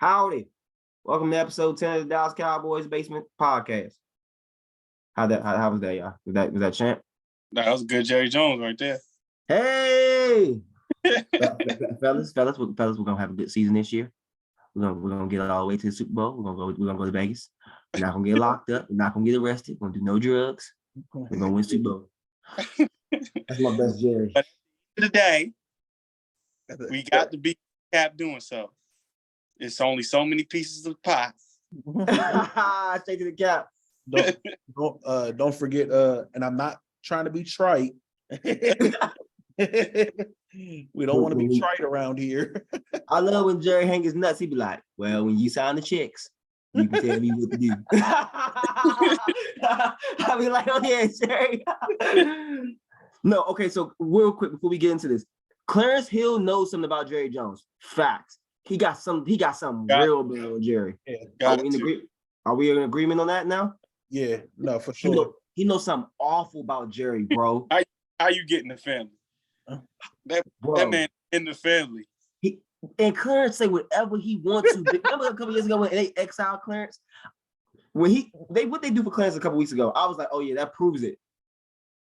Howdy. Welcome to episode 10 of the Dallas Cowboys Basement Podcast. How was that, y'all? Was that champ? That was good Jerry Jones right there. Hey! fellas, we're gonna have a good season this year. We're gonna get all the way to the Super Bowl. We're gonna go to Vegas. We're not gonna get locked up. We're not gonna get arrested. We're gonna do no drugs. We're gonna win Super Bowl. That's my best Jerry. But today, we got to be cap doing so. It's only so many pieces of pie. Straight to the cap. Don't forget, and I'm not trying to be trite. We don't want to be trite around here. I love when Jerry hang his nuts. He be like, well, when you sign the checks, you can tell me what to do. I be like, oh yeah, Jerry. No, okay, so real quick before we get into this, Clarence Hill knows something about Jerry Jones. Facts. He got something real big on Jerry. Yeah, are we in agreement on that now? Yeah, no, for sure. He knows something awful about Jerry, bro. How you get in the family? That man in the family. And Clarence say whatever he wants to. Remember a couple years ago when they exiled Clarence? What they do for Clarence a couple weeks ago, I was like, oh yeah, that proves it.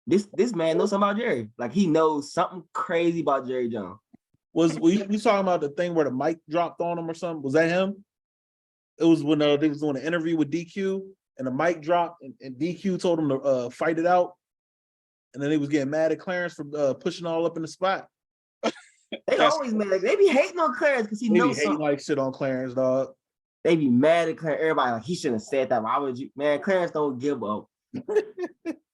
This man knows something about Jerry. Like he knows something crazy about Jerry Jones. Was we talking about the thing where the mic dropped on him or something? Was that him? It was when they was doing an interview with DQ and the mic dropped and DQ told him to fight it out. And then they was getting mad at Clarence for pushing all up in the spot. They always mad. Like, they be hating on Clarence because he knows something. Like shit on Clarence, dog. They be mad at Clarence. Everybody like he shouldn't have said that. Why would you? Man, Clarence don't give up.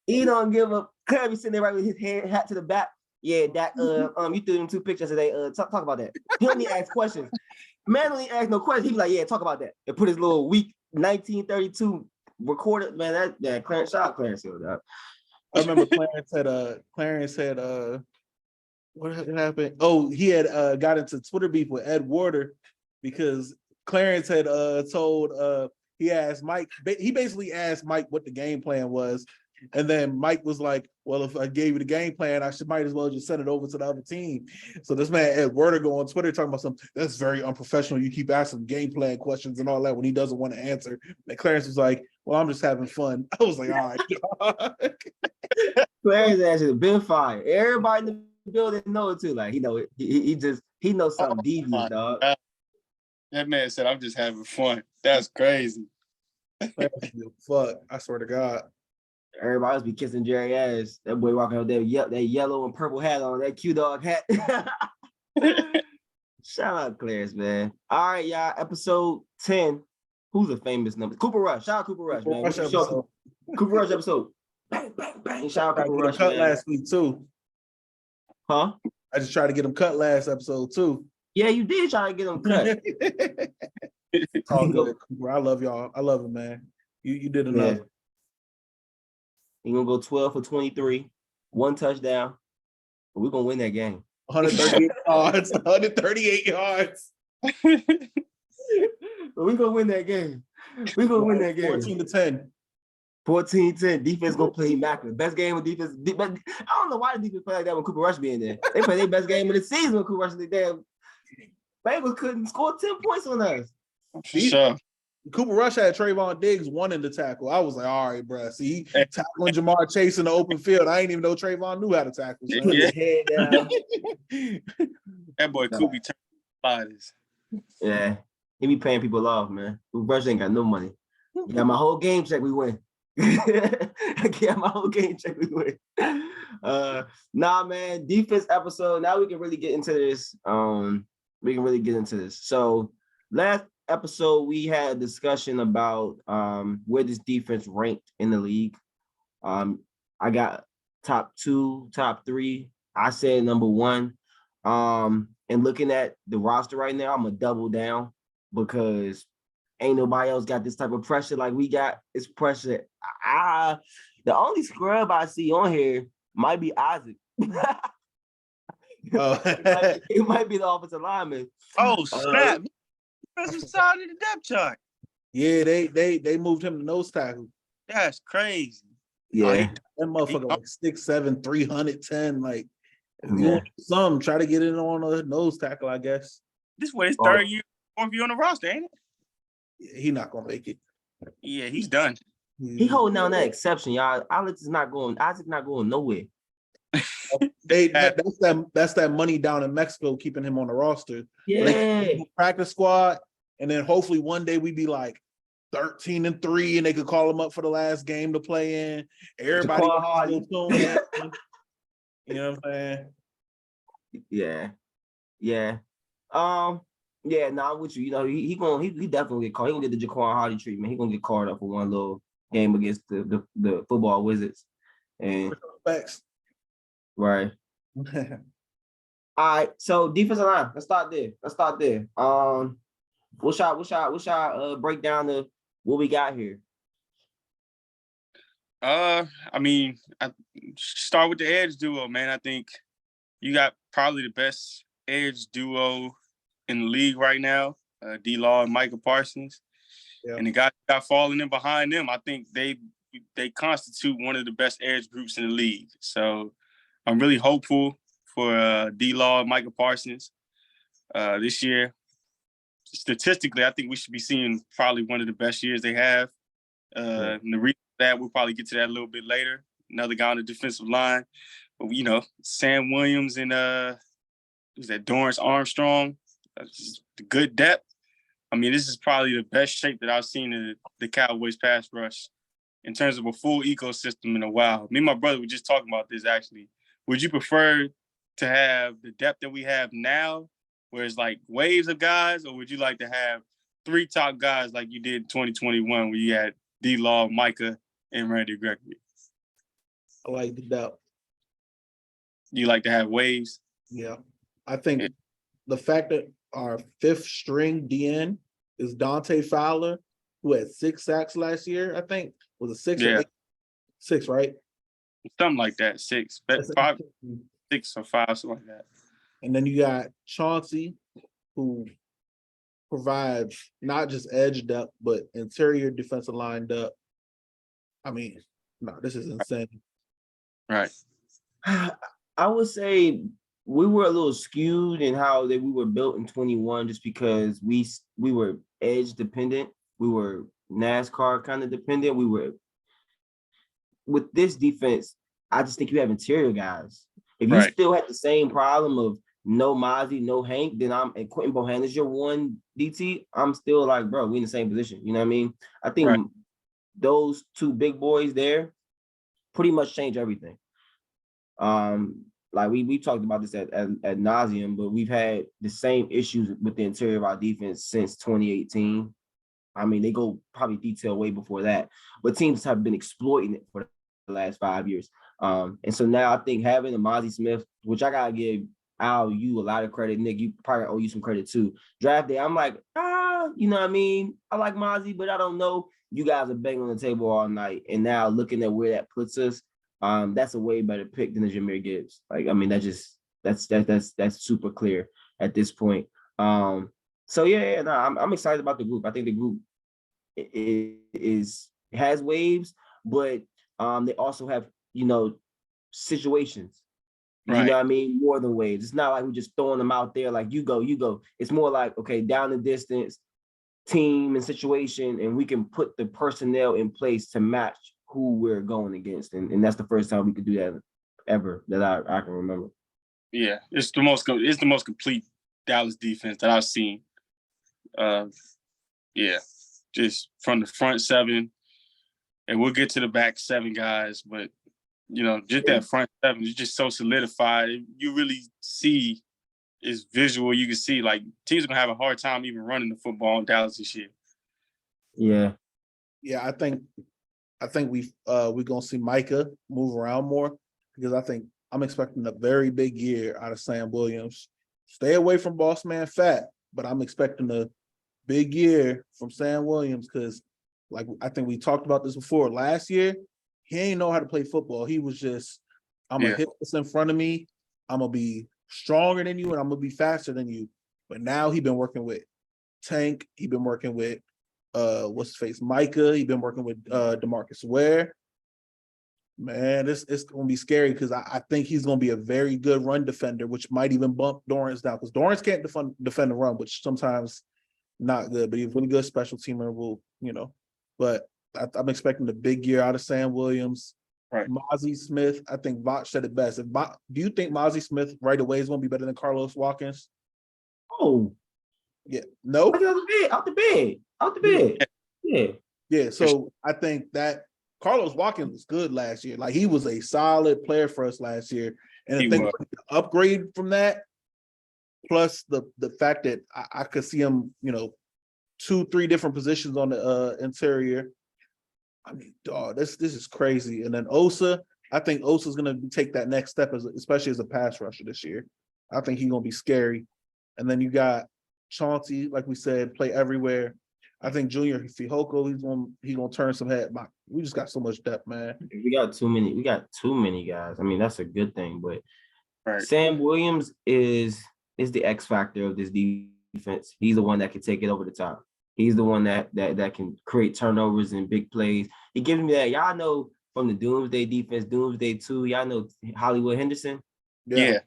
He don't give up. Clarence be sitting there right with his hat to the back. Yeah, that you threw them two pictures today. Talk about that. He don't need to ask questions. Man don't need to ask no questions. He be like, yeah, talk about that. And put his little weak 1932 recorded. Man, that Clarence shot Clarence Hill, dog. I remember Clarence had what happened? Oh, he had got into Twitter beef with Ed Warder because Clarence had told he asked Mike, he basically asked Mike what the game plan was. And then Mike was like, well, if I gave you the game plan, might as well just send it over to the other team. So this man, Ed Werder, go on Twitter talking about something that's very unprofessional. You keep asking game plan questions and all that when he doesn't want to answer. And Clarence was like, well, I'm just having fun. I was like, all right. Clarence actually been fired. Everybody in the building know it too. Like, he know it. He knows something devious, dog. That man said, I'm just having fun. That's crazy. Fuck, I swear to God. Everybody else be kissing Jerry ass. That boy walking out there, that yellow and purple hat on, that Q-Dog hat. Shout out Clarence, man. All right, y'all. Episode 10. Who's a famous number? Cooper Rush. Shout out Cooper Rush, man. Cooper Rush episode. Bang, bang, bang. Shout out Cooper Rush. Cut last week too. Huh? I just tried to get him cut last episode too. Yeah, you did try to get him cut. It's all good, Cooper. I love y'all. I love him, man. You did enough. Yeah. He's gonna go 12 for 23, 1 touchdown. But we're gonna win that game. 138 yards, 138 yards. But we're gonna win that game. We're gonna win that game. 14-10. 14-10. Defense gonna play immaculate. Best game of defense. I don't know why the defense play like that when Cooper Rush be in there. They play their best game of the season when Cooper Rush in the damn. Bengals couldn't score 10 points on us. Sure. Cooper Rush had Trayvon Diggs one in the tackle. I was like, all right, bro. See, tackling Jamar Chase in the open field. I didn't even know Trayvon knew how to tackle. So. Yeah. Head down. That boy Kobe turned fighters. Yeah. He be paying people off, man. Cooper Rush ain't got no money. He got my whole game check, we win. I got my whole game check, we win. Nah, man. Defense episode. Now we can really get into this. So last episode we had a discussion about where this defense ranked in the league. I got top 2, top 3. I said number 1. And looking at the roster right now, I'm gonna double down because ain't nobody else got this type of pressure like we got. It's pressure. The only scrub I see on here might be Isaac. It might be the offensive lineman. Oh snap! Special side of the depth chart. Yeah, they moved him to nose tackle. That's crazy. Yeah, that motherfucker like 6'7", 310. Like, if you want some, try to get in on a nose tackle, I guess. This was his third year fourth year on the roster, ain't He not gonna make it. it? Yeah, he's done. He holding down that exception, y'all. Alex is not going. Isaac not going nowhere. That's that money down in Mexico keeping him on the roster. So they keep him on the practice squad, and then hopefully one day we be like 13-3, and they could call him up for the last game to play in. Everybody will tune in. You know what I'm saying? Yeah. Yeah, nah, I'm with you. You know, he definitely get called. He gonna get the Jaquan Hardy treatment. He gonna get called up for one little game against the football Wizards. And Facts. right. All right. So defensive line. Let's start there. What's y'all break down the what we got here? I mean, I start with the edge duo, man. I think you got probably the best edge duo in the league right now, D-Law and Micah Parsons. Yep. And the guys got falling in behind them. I think they constitute one of the best edge groups in the league. So I'm really hopeful for D-Law and Micah Parsons this year. Statistically, I think we should be seeing probably one of the best years they have. And the reason that we'll probably get to that a little bit later. Another guy on the defensive line. But, you know, Sam Williams and who's that, Dorrance Armstrong. Just the good depth. I mean, this is probably the best shape that I've seen in the Cowboys pass rush in terms of a full ecosystem in a while. Me and my brother were just talking about this, actually. Would you prefer to have the depth that we have now, where it's like waves of guys, or would you like to have 3 top guys like you did in 2021 where you had D-Law, Micah, and Randy Gregory? I like the depth. You like to have waves? Yeah. I think the fact that our 5th string DN is Dante Fowler, who had 6 sacks last year, I think. Was it 6 or 8? 6, right? Something like that. 6. 5, 6 or 5, something like that. And then you got Chauncey, who provides not just edge depth, but interior defensive line depth. I mean, no, this is insane. Right. I would say we were a little skewed in how we were built in 21, just because we were edge dependent. We were NASCAR kind of dependent. We were with this defense. I just think you have interior guys. If you still had the same problem of no Mozzie, no Hank, then and Quentin Bohanna is your one DT, I'm still like, bro, we in the same position. You know what I mean? I think those 2 big boys there pretty much change everything. Like we talked about this at nauseum, but we've had the same issues with the interior of our defense since 2018. I mean, they go probably detail way before that, but teams have been exploiting it for the last 5 years. And so now I think having a Mozzie Smith, which I gotta give you a lot of credit, Nick, you probably owe you some credit too. Draft day, I'm like, you know what I mean? I like Mozzie, but I don't know. You guys are banging on the table all night, and now looking at where that puts us, that's a way better pick than the Jahmyr Gibbs. Like, I mean, that's super clear at this point. So I'm excited about the group. I think the group has waves, but they also have, you know, situations. You know what I mean? More than waves. It's not like we're just throwing them out there like you go. It's more like, okay, down the distance, team and situation, and we can put the personnel in place to match who we're going against. And that's the first time we could do that ever that I can remember. Yeah, it's the most complete Dallas defense that I've seen. Just from the front 7, and we'll get to the back 7 guys, but you know, just that front 7 is just so solidified. You really see, it's visual. You can see like teams are gonna have a hard time even running the football in Dallas this year. Yeah, I think we're gonna see Micah move around more, because I'm expecting a very big year out of Sam Williams. Stay away from Boss Man Fat, but I'm expecting a big year from Sam Williams, because like I think we talked about this before. Last year, he ain't know how to play football. He was just, I'm gonna hit this in front of me. I'm gonna be stronger than you, and I'm gonna be faster than you. But now he's been working with Tank. He's been working with what's his face, Micah. He's been working with DeMarcus Ware. Man, it's gonna be scary, because I think he's gonna be a very good run defender, which might even bump Dorrance down, because Dorrance can't defend the run, which sometimes not good, but he's a really good special teamer. Will but I'm expecting a big year out of Sam Williams. Right. Mozzie Smith, I think Bot said it best. Do you think Mozzie Smith right away is going to be better than Carlos Watkins? Oh, Yeah, no, out the bed. Yeah. yeah. So I think that Carlos Watkins was good last year. Like he was a solid player for us last year, and I think the upgrade from that, plus the fact that I could see him, 2-3 different positions on the interior. I mean, dog, this is crazy. And then Osa, I think Osa's gonna take that next step especially as a pass rusher this year. I think he's gonna be scary. And then you got Chauncey, like we said, play everywhere. I think Junior Fihoko, he's gonna turn some head. We just got so much depth, man. We got too many guys. I mean, that's a good thing, but Right. Sam Williams is the X factor of this defense. He's the one that can take it over the top. He's the one that can create turnovers and big plays. He gives me that. Y'all know from the Doomsday defense, Doomsday 2, y'all know Hollywood Henderson. Yeah.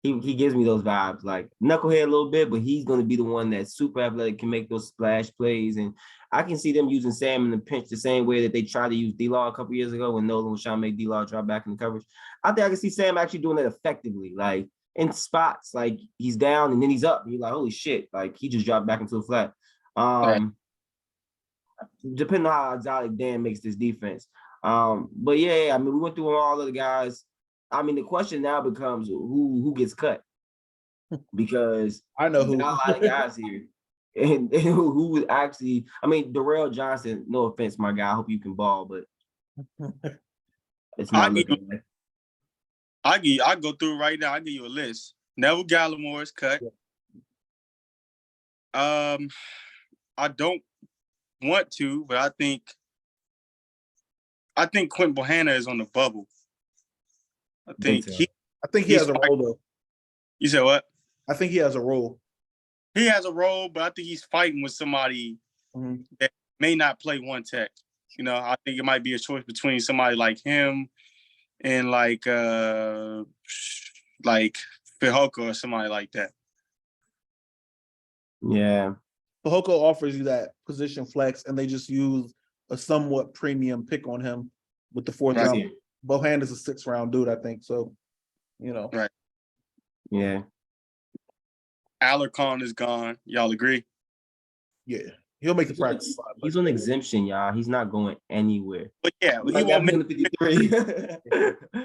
He gives me those vibes, like knucklehead a little bit, but he's going to be the one that's super athletic, can make those splash plays. And I can see them using Sam in the pinch the same way that they tried to use D-Law a couple years ago when Nolan was trying to make D-Law drop back in the coverage. I think I can see Sam actually doing that effectively, like in spots, like he's down and then he's up. And you're like, holy shit, like he just dropped back into the flat. Depending on how exotic Dan makes this defense. But yeah, I mean, we went through all of the guys. I mean, the question now becomes who gets cut, because I know who. got a lot of guys here, and who would actually. I mean, Darrell Johnson. No offense, my guy. I hope you can ball, but it's not looking like. I'll go through right now. I'll give you a list. Neville Gallimore is cut. I don't want to, but I think Quentin Bohanna is on the bubble. I think he has a role though. You said what? I think he has a role. He has a role, but I think he's fighting with somebody that may not play one tech. I think it might be a choice between somebody like him and like Fihoko or somebody like that. Yeah. Fihoko offers you that position flex, and they just use a somewhat premium pick on him with the 4th round. Bohanna's a 6th round dude, I think. So, Right. Yeah. Alarcon is gone. Y'all agree? Yeah. He'll make the practice spot. He's on exemption, y'all. He's not going anywhere. But yeah, he won't make 53.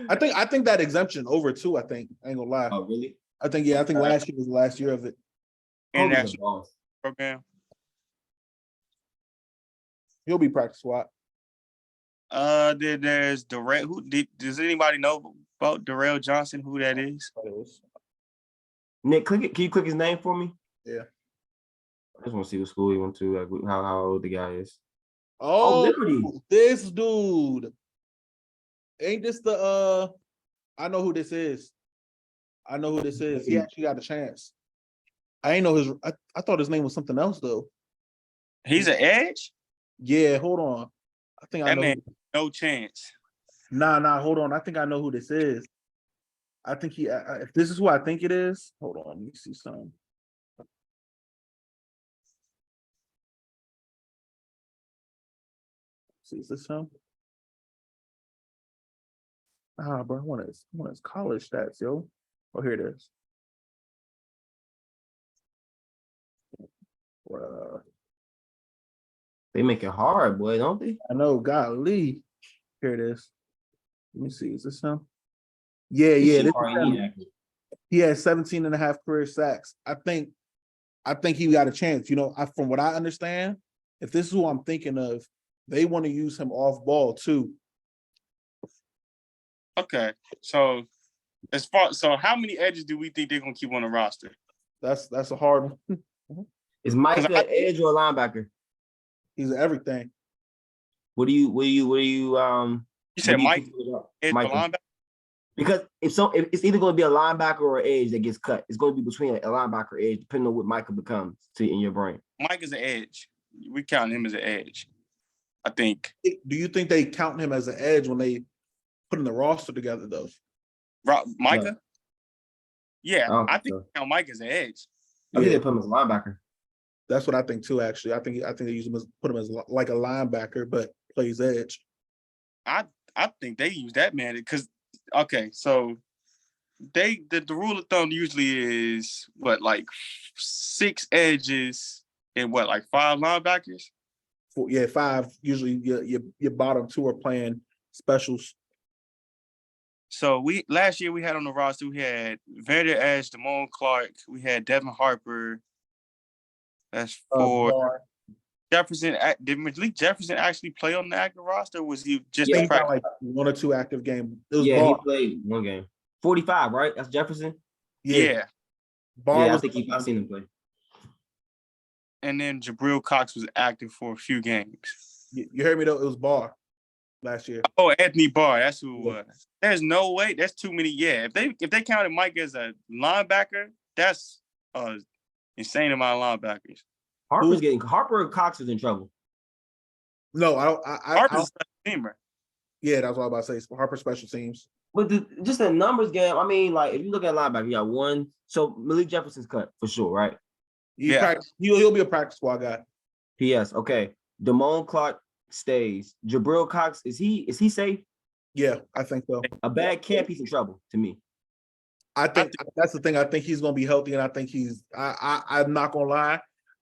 I think that exemption over 2, I think. I ain't gonna lie. Oh, really? I think last year was the last year of it. And that's program. He'll be practice squad. There's Derrick. Does anybody know about Darrell Johnson? Who that is? Nick, click it. Can you click his name for me? Yeah. I just want to see what school he went to, like how old the guy is. Oh, Liberty. This dude. Ain't this the I know who this is. He actually got a chance. I ain't know I thought his name was something else though. He's an edge? Yeah, hold on. I think I know. Man, no chance. Nah, hold on. I think I know who this is. I think if this is who I think it is, hold on, let me see something. See, is this him? Bro, I want his college stats, yo. Oh, here it is. They make it hard, boy, don't they? I know, golly. Here it is. Let me see, is this him? Yeah. This he has 17 and a half career sacks. I think he got a chance. From what I understand, if this is who I'm thinking of, they want to use him off ball too. Okay. So how many edges do we think they're gonna keep on the roster? That's a hard one. Is Mike an edge or a linebacker? He's everything. What do you You said Mike edge or linebacker? Because if it's either going to be a linebacker or an edge that gets cut. It's going to be between a linebacker or edge, depending on what Micah becomes in your brain. Mike is an edge. We count him as an edge, I think. Do you think they count him as an edge when they put in the roster together, though? Micah? No. Yeah, I think they count Mike as an edge. I think they put him as a linebacker. That's what I think too. Actually, I think they use him as put him as like a linebacker, but plays edge. I think they use that man because okay, so the rule of thumb usually is what like 6 edges and what like 5 linebackers. Yeah, 5. Usually, your bottom 2 are playing specials. So last year we had on the roster we had Vander Esch, Damone Clark, we had Devin Harper. That's 4. Barr. Jefferson, did Malik Jefferson actually play on the active roster? Or was he just Yeah, a he got practice? like 1 or 2 active games. It was Yeah, Barr. he played one game. 45, right? That's Jefferson. Yeah. Barr Yeah, I was. think I've seen him play. And then Jabril Cox was active for a few games. You heard me though. It was Barr last year. Oh, Anthony Barr, that's who it was. There's no way. That's too many. Yeah, if they counted Mike as a linebacker, that's insane amount of linebackers. Harper and Cox is in trouble. No, I don't. Harper's a special teamer. Yeah, that's what I was about to say. Harper special teams. But just the numbers game, I mean, like if you look at linebacker, you got 1. So Malik Jefferson's cut for sure, right? He'll be a practice squad guy. P.S. Okay. Damone Clark stays. Jabril Cox, is he safe? Yeah, I think so. A bad camp, he's in trouble to me. I think that's the thing. I think he's gonna be healthy, and I think I'm not gonna lie.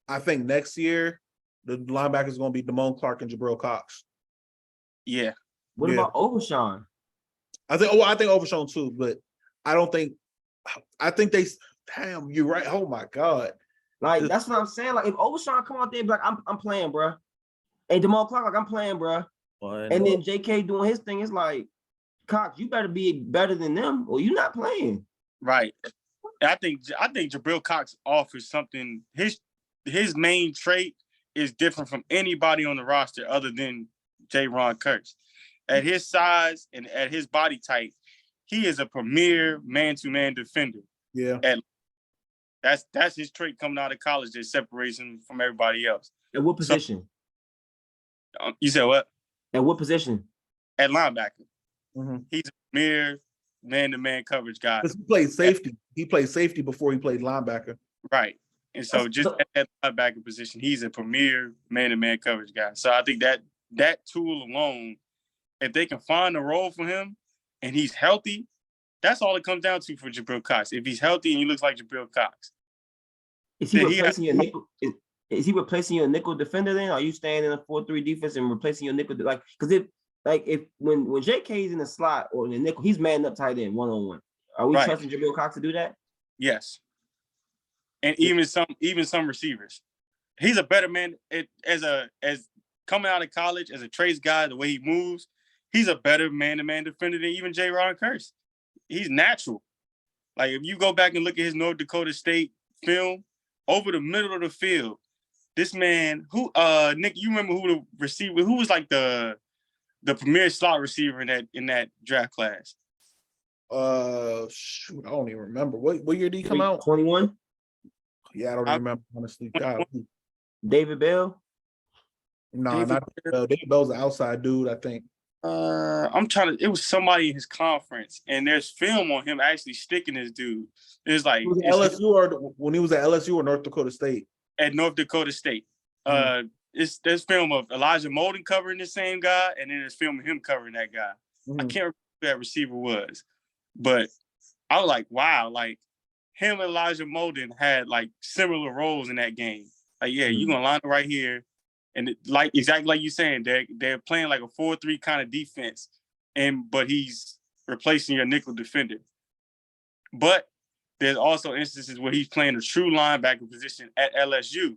I think next year the linebackers is gonna be Damone Clark and Jabril Cox. Yeah. What about Overshawn? I think Overshown too, but I don't think. I think they. Damn, you're right. Oh my god. Like that's what I'm saying. Like if Overshawn come out there and be like, I'm playing, bro. And Damone Clark, like I'm playing, bro. And then JK doing his thing, it's like, Cox, you better be better than them, or you're not playing. Right. I think Jabril Cox offers something. His main trait is different from anybody on the roster other than J-Ron Kurtz. At his size and at his body type, he is a premier man-to-man defender. Yeah. And that's his trait coming out of college that separates him from everybody else. At what position? So, you said what? At what position? At linebacker. Mm-hmm. He's a premier man-to-man coverage guy. He played safety. He played safety before he played linebacker. Right. And so just at that linebacker position, he's a premier man-to-man coverage guy. So I think that tool alone, if they can find a role for him and he's healthy, that's all it comes down to for Jabril Cox. If he's healthy and he looks like Jabril Cox. Is he replacing your nickel? Is he replacing your nickel defender then? Are you staying in a 4-3 defense and replacing your nickel? Like, because when JK is in the slot or in the nickel, he's manning up tight end 1-on-1. Are we trusting Jabril Cox to do that? Yes. And even some receivers. He's a better man as coming out of college as a trace guy, the way he moves, he's a better man-to-man defender than even J-Ron Kurtz. He's natural. Like if you go back and look at his North Dakota State film, over the middle of the field, this man, Nick, you remember who the receiver, who was like the premier slot receiver in that draft class? Shoot, I don't even remember. What year did he come out? 21. Yeah, I don't even remember, honestly. God. David Bell? No, not Bell. David Bell's an outside dude, I think. It was somebody in his conference, and there's film on him actually sticking this dude. It's like LSU or when he was at LSU or North Dakota State? At North Dakota State. There's film of Elijah Molden covering the same guy, and then there's film of him covering that guy. I can't remember who that receiver was, but I was like, wow, like him and Elijah Molden had like similar roles in that game. Like, yeah, you're gonna line up right here. And like exactly like you're saying, they're playing like a 4-3 kind of defense, but he's replacing your nickel defender. But there's also instances where he's playing a true linebacker position at LSU,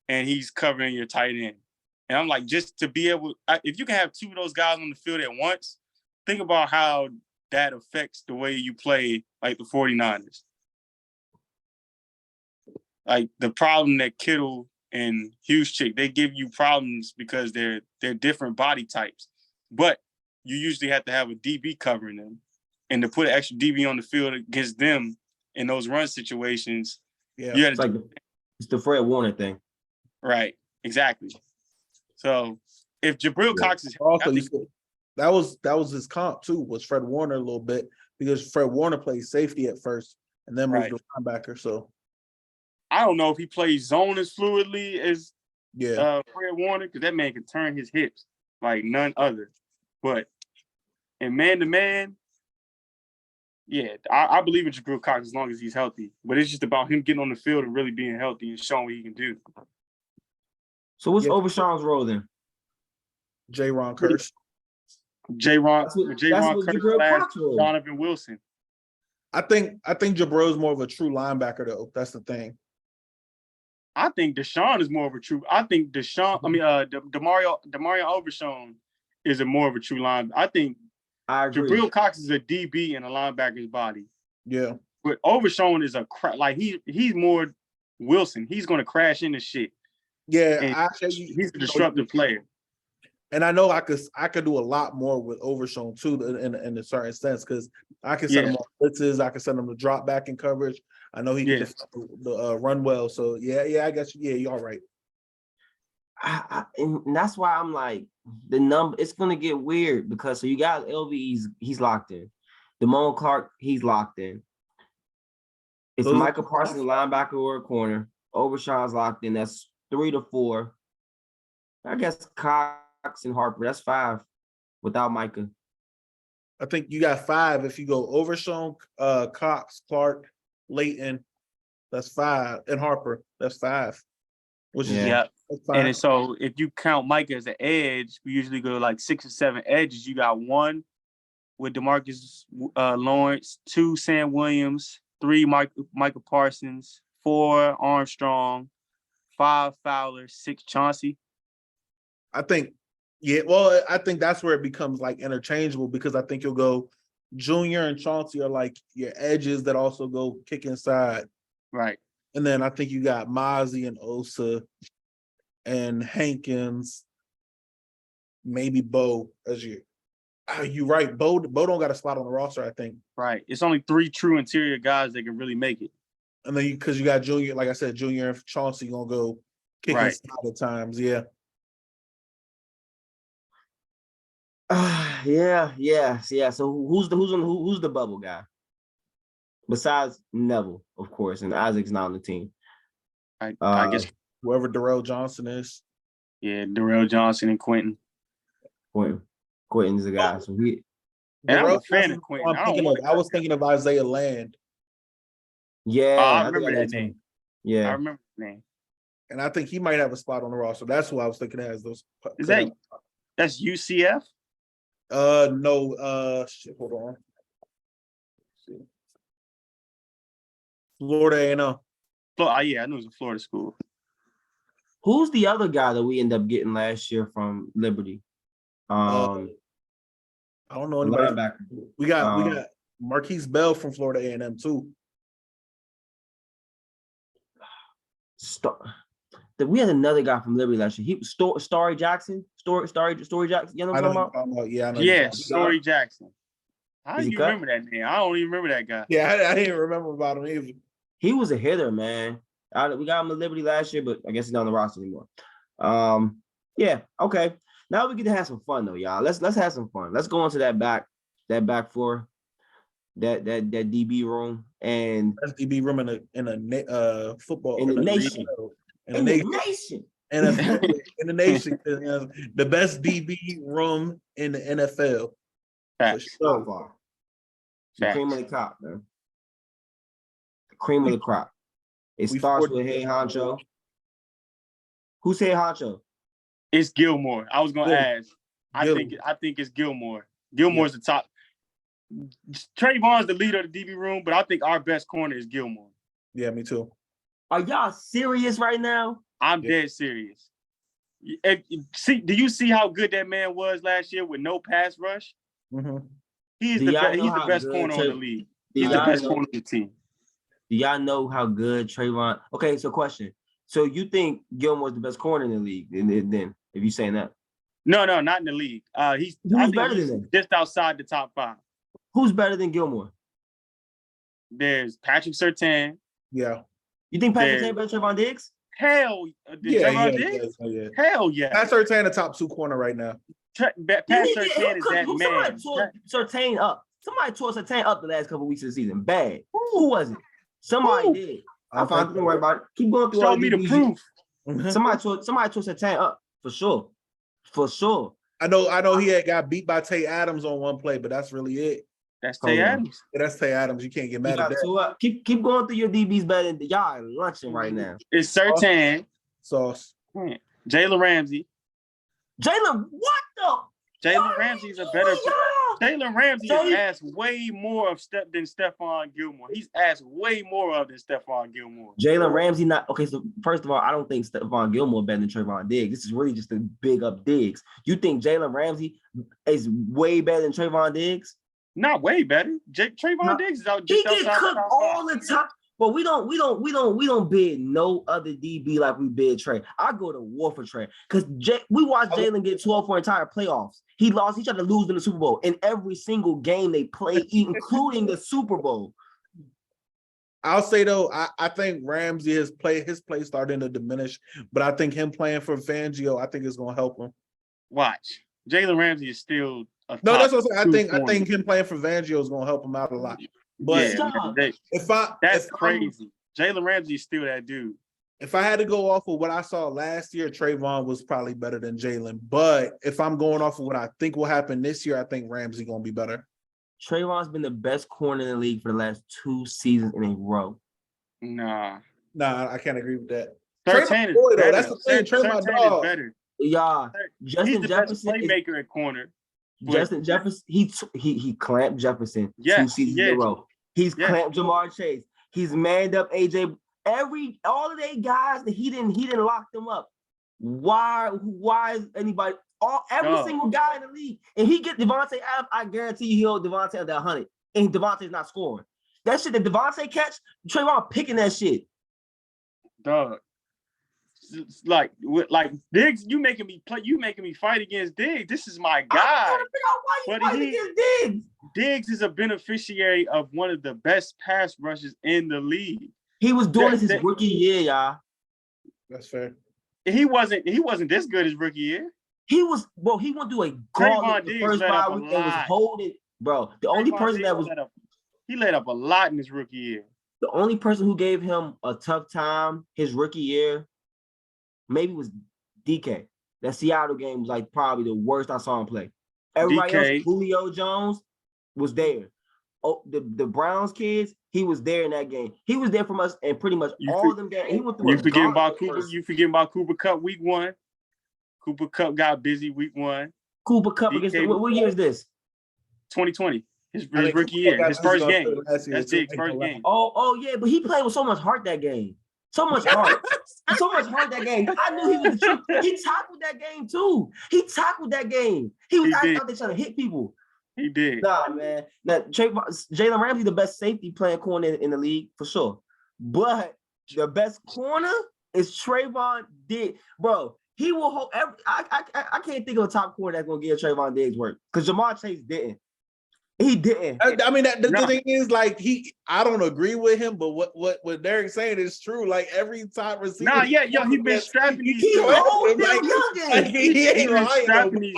and he's covering your tight end. And I'm like, just to be able, if you can have 2 of those guys on the field at once, think about how that affects the way you play like the 49ers. Like the problem that Kittle and Hugheschick, they give you problems because they're different body types. But you usually have to have a DB covering them. And to put an extra DB on the field against them in those run situations, it's the Fred Warner thing. Right, exactly. So if Jabril Cox is also that was his comp too, was Fred Warner a little bit, because Fred Warner played safety at first and then moved to linebacker. So I don't know if he plays zone as fluidly as Yeah. Fred Warner, because that man can turn his hips like none other. But in man-to-man, yeah, I believe in Jabril Cox as long as he's healthy. But it's just about him getting on the field and really being healthy and showing what he can do. So what's Yeah. Overshawn's role then? J-Ron Curse. J-Ron That's what Curse Jabril / Cox role. Donovan Wilson. I think Jabril's more of a true linebacker though. That's the thing. I think Deshaun is more of a true. I think Demario Overshawn is a more of a true line. I think I agree. Jabril Cox is a DB in a linebacker's body. Yeah. But Overshawn is he's more Wilson. He's going to crash into shit. Yeah, He's a disruptive player. And I know I could do a lot more with Overshawn too in a certain sense because I can send him on blitzes, I can send him to drop back in coverage. I know he can run well. So yeah, I guess you're all right. And that's why I'm like the number. It's gonna get weird because so you got LV, he's locked in. Damone Clark, he's locked in. It's Micah Parsons, linebacker or a corner. Overshawn's locked in. That's 3 to 4. I guess Cox and Harper. That's 5 without Micah. I think you got 5 if you go Overshawn, Cox, Clark, Leighton. That's 5, and Harper. That's 5. Which is and so if you count Micah as an edge, we usually go like 6 or 7 edges. You got 1 with DeMarcus Lawrence, 2 Sam Williams, 3 Micah Parsons, 4 Armstrong, 5 Fowler, 6 Chauncey. I think, I think that's where it becomes like interchangeable because I think you'll go Junior and Chauncey are like your edges that also go kick inside. Right. And then I think you got Mozzie and Osa and Hankins, maybe Bo as you. You're right. Bo don't got a spot on the roster, I think. Right. It's only 3 true interior guys that can really make it. And then because you got Junior, like I said, Junior and Chauncey gonna go kick inside at times. Yeah. Yeah. So who's the bubble guy? Besides Neville, of course, and Isaac's not on the team. I guess whoever Darrell Johnson is. Yeah, Darrell Johnson and Quentin. Quentin's the guy. So he. And I'm a fan of Quentin. I was thinking of Isaiah Land. Yeah, I remember that name. Yeah, I remember that name. And I think he might have a spot on the roster. That's who I was thinking has those. That's UCF? No. Hold on. Florida A&M. Yeah, I knew it was a Florida school. Who's the other guy that we ended up getting last year from Liberty? I don't know anybody. We got Marquise Bell from Florida A&M too. We had another guy from Liberty last year. He was Story Jackson. Story Jackson. You know what I'm talking about? Yeah, I know. Yeah, Story Jackson. How do you remember that name? I don't even remember that guy. Yeah, I didn't remember about him either. He was a hitter, man. We got him at Liberty last year, but I guess he's not on the roster anymore. Yeah, okay. Now we get to have some fun though, y'all. Let's have some fun. Let's go into that back floor, that DB room, and that's DB room in a football in the nation. In the nation, the best DB room in the NFL. So far. The cream of the crop, man. The cream of the crop. It starts with Hey Honcho. Who's Hey Honcho? It's Gilmore. I was gonna ask. I think it's Gilmore. Gilmore's the top. Trayvon's the leader of the DB room, but I think our best corner is Gilmore. Yeah, me too. Are y'all serious right now? I'm dead serious. Do you see how good that man was last year with no pass rush? Mm-hmm. He's the best corner on the league. He's the best corner on the team. Do y'all know how good Trayvon? Okay, so question. So you think Gilmore's the best corner in the league? Then, if you're saying that, no, not in the league. Who's better than him? Just outside the top 5. Who's better than Gilmore? There's Patrick Surtain. Yeah. You think Patrick Surtain better than Trayvon Diggs? Hell, yeah. Hell yeah. Patrick Surtain the top 2 corner right now. Patrick Surtain is that man. Somebody tore Surtain up the last couple of weeks of the season. Bad. Who was it? Somebody did. I found. Don't worry about it. Keep going through all Show me the DBs. proof. Somebody tore Satan up for sure. For sure. I know he had got beat by Tay Adams on one play, but that's really it. That's Tay Adams. Yeah, that's Tay Adams. You can't get mad at that. So keep going through your DBs better than y'all are lunching right now. It's Sertan. Sauce. Jalen Ramsey. Jalen, what the? Jalen Ramsey's a better. Jalen Ramsey has asked way more than Stephon Gilmore. He's asked way more of than Stephon Gilmore. Jalen Ramsey not okay. So first of all, I don't think Stephon Gilmore better than Trayvon Diggs. This is really just a big up Diggs. You think Jalen Ramsey is way better than Trayvon Diggs? Not way better. Trayvon Diggs is out. He get cooked all the time. But we don't bid no other DB like we bid Trey. I go to war for Trey because we watched Jalen get 12 for entire playoffs. He lost. He tried to lose in the Super Bowl in every single game they played, including the Super Bowl. I'll say though, I think Ramsey his play starting to diminish, but I think him playing for Fangio, I think it's gonna help him. Watch, Jalen Ramsey is still that's what I'm saying. I think him playing for Fangio is gonna help him out a lot. But that's crazy. Jalen Ramsey is still that dude. If I had to go off of what I saw last year, Trayvon was probably better than Jalen. But if I'm going off of what I think will happen this year, I think Ramsey gonna be better. Trayvon's been the best corner in the league for the last 2 seasons in a row. Nah, I can't agree with that. Sertan is better. That's the thing. Trayvon is better. Yeah, Justin Jefferson best playmaker at corner. Justin Jefferson, he clamped Jefferson 2 seasons in a row. He's clamped Jamar Chase. He's manned up AJ. All of they guys that he didn't lock them up. Why is anybody every single guy in the league? And he get Devontae Adams, I guarantee you he'll Devontae under 100. And Devontae's not scoring. That shit that Devontae catch, Trayvon picking that shit. Dog. Like Diggs, you making me fight against Diggs. This is my guy. I'm trying to figure out why you fighting against Diggs. Diggs is a beneficiary of one of the best pass rushes in the league. He was doing this his rookie year, y'all. That's fair. He wasn't this good his rookie year. He went through a gauntlet the first 5 weeks and was holding, bro. The only person that was he let up a lot in his rookie year. The only person who gave him a tough time his rookie year maybe was DK. That Seattle game was like probably the worst I saw him play. Everybody else, Julio Jones was there. Oh, the Browns kids, he was there in that game. He was there from us and pretty much all of them games. He went through. You forgetting about Cooper? You forgetting about Cooper Kupp week 1? Cooper Kupp got busy week 1. Cooper Kupp against what year is this? 2020. His rookie year, his first game. That's Diggs' first game. Oh yeah, but he played with so much heart that game. So much heart. So much heart that game. I knew he was the truth. He tackled that game too. He tackled that game. He was out there trying to hit people. He did. Nah, man. Now, Jalen Ramsey, the best safety playing corner in the league for sure. But the best corner is Trayvon Diggs. Bro, he will hold I can't think of a top corner that's gonna give Trayvon Diggs work because Jamar Chase didn't. He didn't. I mean, the thing is, like, I don't agree with him, but what Derrick's saying is true. Like, every time receiver. He been strapping these dudes.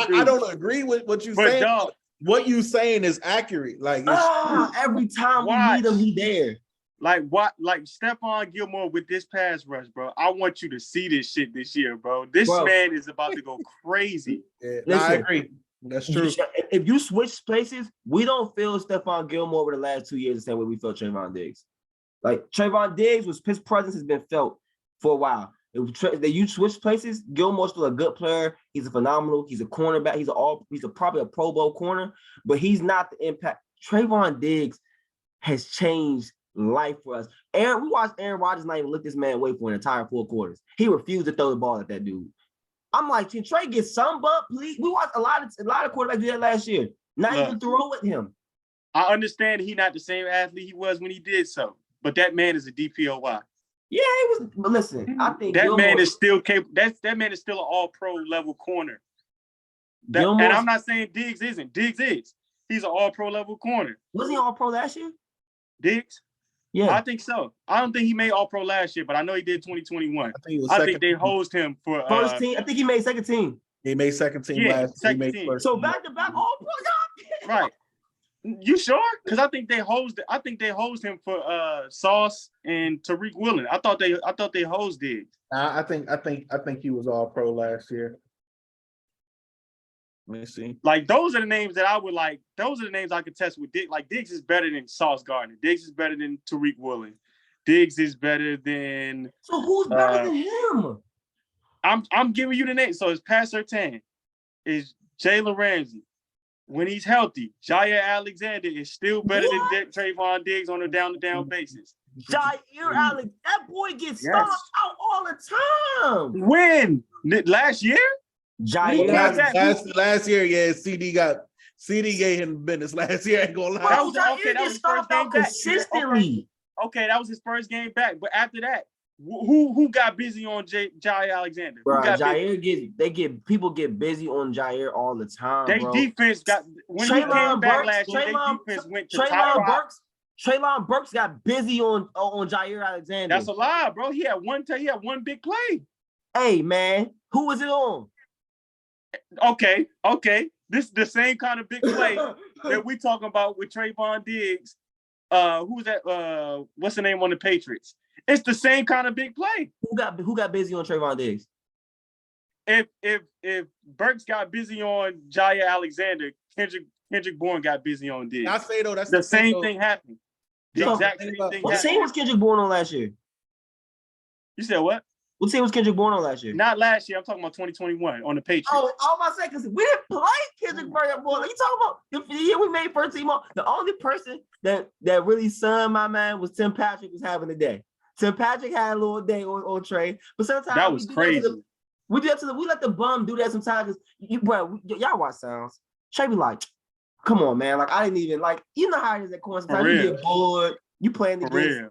I don't agree with what you're saying. Dog, what you saying is accurate. Like, every time we need him, he there. Like what? Like Stephon Gilmore with this pass rush, bro. I want you to see this shit this year, bro. This man is about to go crazy. Listen, I agree. That's true. If you switch places, we don't feel Stephon Gilmore over the last 2 years the same way we felt Trayvon Diggs. Like Trayvon Diggs his presence has been felt for a while. If you switch places, Gilmore's still a good player. He's a phenomenal. He's a cornerback. He's probably a Pro Bowl corner, but he's not the impact. Trayvon Diggs has changed life for us. We watched Aaron Rodgers not even look this man away for an entire 4 quarters. He refused to throw the ball at that dude. I'm like, can Trey get some bump, please? We watched a lot of quarterbacks do that last year. Not even throw at him. I understand he's not the same athlete he was when he did so, but that man is a DPOY. Yeah, he was. But listen, I think that man is still capable. That man is still an all-pro level corner. And I'm not saying Diggs isn't. Diggs is. He's an all-pro level corner. Was he all-pro last year? Diggs? Yeah, I think so. I don't think he made All-Pro last year, but I know he did 2021. I think they hosed him for first team. I think he made second team. He made second team last. Second team. First so team. back to back All-Pro. Right. You sure? Because I think they hosed. I think they hosed him for Sauce and Tariq Woolen. I thought they hosed Diggs. I think he was all pro last year. Let me see. Like those are the names that I would like. Those are the names I could test with Diggs. Like Diggs is better than Sauce Gardner. Diggs is better than Tariq Woolen. Diggs is better than. So who's better than him? I'm giving you the name. So it's Pat Surtain, is Jalen Ramsey. When he's healthy, Jair Alexander is still better than Trayvon Diggs on a down-to-down basis. Jair Alex, that boy gets started out all the time. When? Last year? Jair Last year, yeah, CD gave him business last year. I ain't gonna lie. Bro, Jair gets started out consistently. Okay, that was his first game back. But after that, who got busy on Jair Alexander? Bro, people get busy on Jair all the time. They defense got when he came back last year. They defense went to top 5. Treylon Burks got busy on Jair Alexander. That's a lie, bro. He had one big play. Hey man, who was it on? Okay. This is the same kind of big play that we talking about with Trayvon Diggs. Who's that? What's the name on the Patriots? It's the same kind of big play. Who got busy on Trayvon Diggs? If Burks got busy on Jair Alexander, Kendrick Bourne got busy on Diggs. I say though, that's the same thing happened. The exact same thing. What team was Kendrick Bourne on last year? You said what? What team was Kendrick Bourne on last year? Not last year. I'm talking about 2021 on the Patriots. Oh, all my seconds. We didn't play Kendrick Bourne. You talking about the year we made first team on? The only person that really sunned my man was Tim Patrick was having a day. Tim Patrick had a little day on Trey, but sometimes that was crazy. We let the bum do that sometimes. Y'all watch sounds. Trey be like, come on, man. Like I didn't even like. You know how it is at corner. Sometimes you get bored. You playing the game,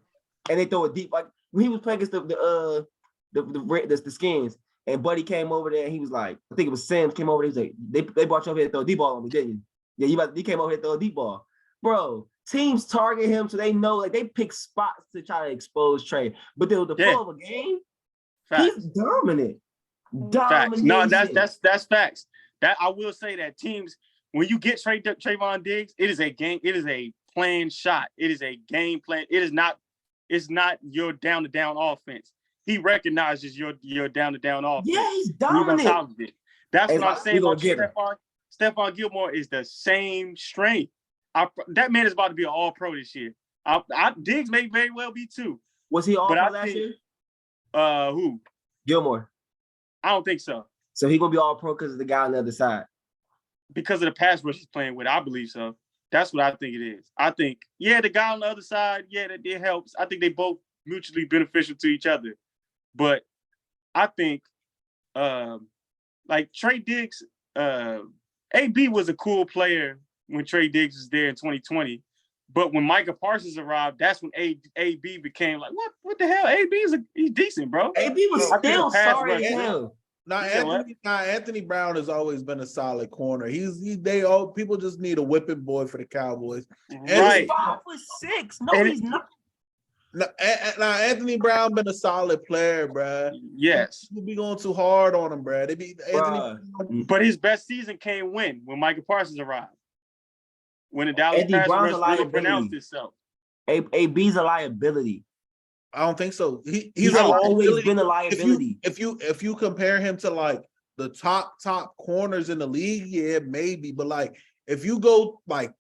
and they throw it deep. Like when he was playing against the Skins, and Buddy came over there, and he was like, I think it was Sims came over there. He was like, they brought you over here to throw a deep ball on me, didn't you? Yeah, he came over here to throw a deep ball, bro. Teams target him so they know, like they pick spots to try to expose Trey. But the flow of a game, he's dominant. Facts. No, that's facts. That I will say that teams, when you get Trayvon Diggs, it is a game. It is a planned shot. It is a game plan. It's not your down to down offense. He recognizes your down to down offense. Yeah, he's dominant. That's what I'm saying about Stephon Gilmore is the same strength. That man is about to be an all-pro this year. Diggs may very well be too. Was he all-pro last year? Who? Gilmore. I don't think so. So he gonna be all-pro because of the guy on the other side? Because of the pass rush he's playing with, I believe so. That's what I think it is. I think, the guy on the other side, that it helps. I think they both mutually beneficial to each other. But I think, like Trey Diggs, AB was a cool player when Trey Diggs was there in 2020. But when Micah Parsons arrived, that's when AB became like, what the hell? He's decent, bro. AB was still sorry as hell. Anthony Brown has always been a solid corner. People just need a whipping boy for the Cowboys. Right. 5'6". No, he's not. Now Anthony Brown been a solid player, bro. Yes. People be going too hard on him, bro. But his best season came when Micah Parsons arrived. When the Dallas pass rush really pronounced itself. AB's a liability. I don't think so. He's always been a liability. If you compare him to like the top corners in the league, yeah, maybe. But like if you go like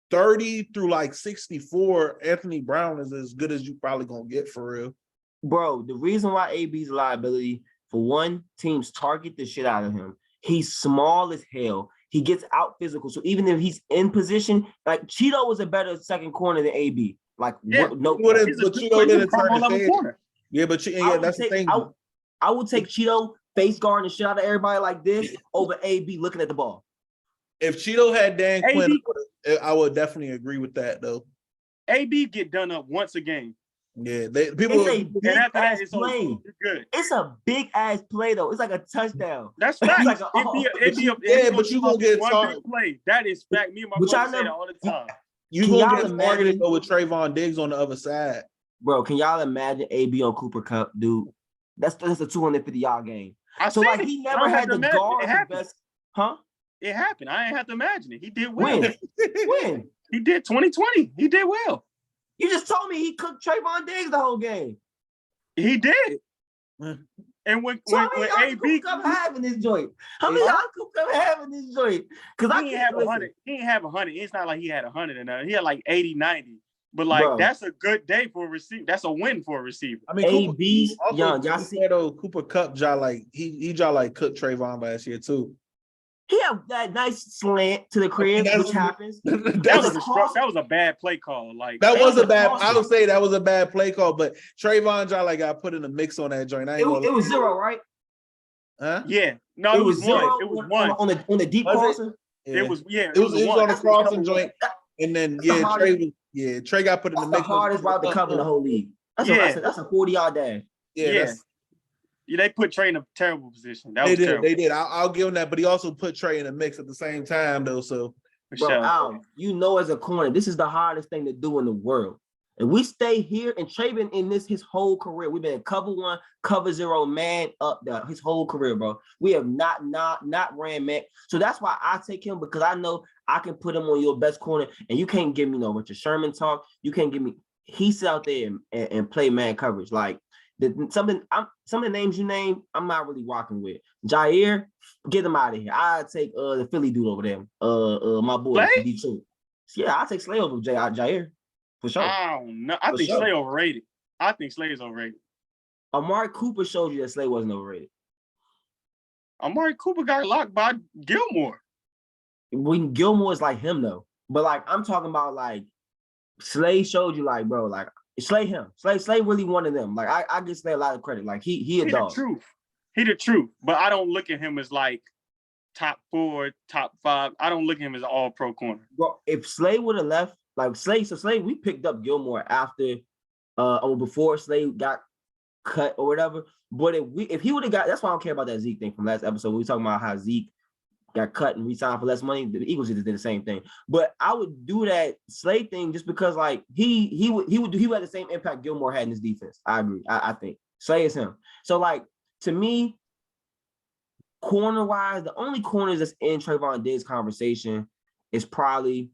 30 through like 64, Anthony Brown is as good as you probably gonna get for real. Bro, the reason why AB's a liability, for one, teams target the shit out of him. He's small as hell. He gets out physical. So even if he's in position, like Cheeto was a better second corner than AB. Like Cheeto didn't turn his head. Yeah, but that's the thing. I would take Cheeto face guard and shit out of everybody like this over AB looking at the ball. If Cheeto had Dan Quinn, I would definitely agree with that though. AB get done up once a game. Yeah, it's a big ass play. It's a big ass play though. It's like a touchdown. That's fact. But you gonna get targeted. Play. That is fact. Me and my brother say that all the time. You gonna get targeted with Trayvon Diggs on the other side, bro. Can y'all imagine AB on Cooper Kupp, dude? That's a 250 yard game. He never had the guard the best, huh? It happened. I ain't have to imagine it. He did well. When? When? He did 2020. He did well. You just told me he cooked Trayvon Diggs the whole game. He did. And when AB come having this joint, how many y'all come having this joint? Because I he can't have listen. 100. He didn't have 100. It's not like he had 100 and he had like 80, 90. But like that's a good day for a receiver. That's a win for a receiver. I mean, AB's young. Y'all see Cooper Kupp dropped like he dropped like cooked Trayvon last year too. He had that nice slant to the crib, which happens. That was a bad play call. Like that was a bad. I would say that was a bad play call, but Trayvon like got put in the mix on that joint. It was 0, right? Huh? Yeah. No, it was 1. It was 1 on the deep crossing. Yeah. It was It was on the crossing joint, and then Trey got put in the mix. The hardest route to cover in the whole league. That's a 40-yard dash. Yeah. They put Trey in a terrible position. They did. I'll give him that, but he also put Trey in the mix at the same time, though. So, Al, as a corner, this is the hardest thing to do in the world. And we stay here, and Trey been in this his whole career. We've been in cover 1, cover 0, man up his whole career, bro. We have not ran man. So that's why I take him, because I know I can put him on your best corner, and you can't give me no Richard Sherman talk. You can't give me. He sit out there and play man coverage like. Some of the names you name, I'm not really rocking with. Jair, get him out of here. I take the Philly dude over there. My boy Detroit. Yeah, I take Slay over Jair for sure. I don't know. I think Slay overrated. I think Slay is overrated. Amari Cooper showed you that Slay wasn't overrated. Amari Cooper got locked by Gilmore. When Gilmore is like him though, but like I'm talking about like Slay showed you like bro like. Slay him. Slay really one of them. Like I give Slay a lot of credit. Like he a dog. He the truth. But I don't look at him as like top 4, top 5. I don't look at him as an all-pro corner. Bro, if Slay would have left, like Slay, we picked up Gilmore after or before Slay got cut or whatever. But if he would have got, that's why I don't care about that Zeke thing from last episode. We were talking about how Zeke got cut and re-signed for less money. The Eagles just did the same thing. But I would do that Slay thing just because like he would have the same impact Gilmore had in his defense. I agree. I think Slay is him. So like to me, corner-wise, the only corners that's in Trayvon Diggs conversation is probably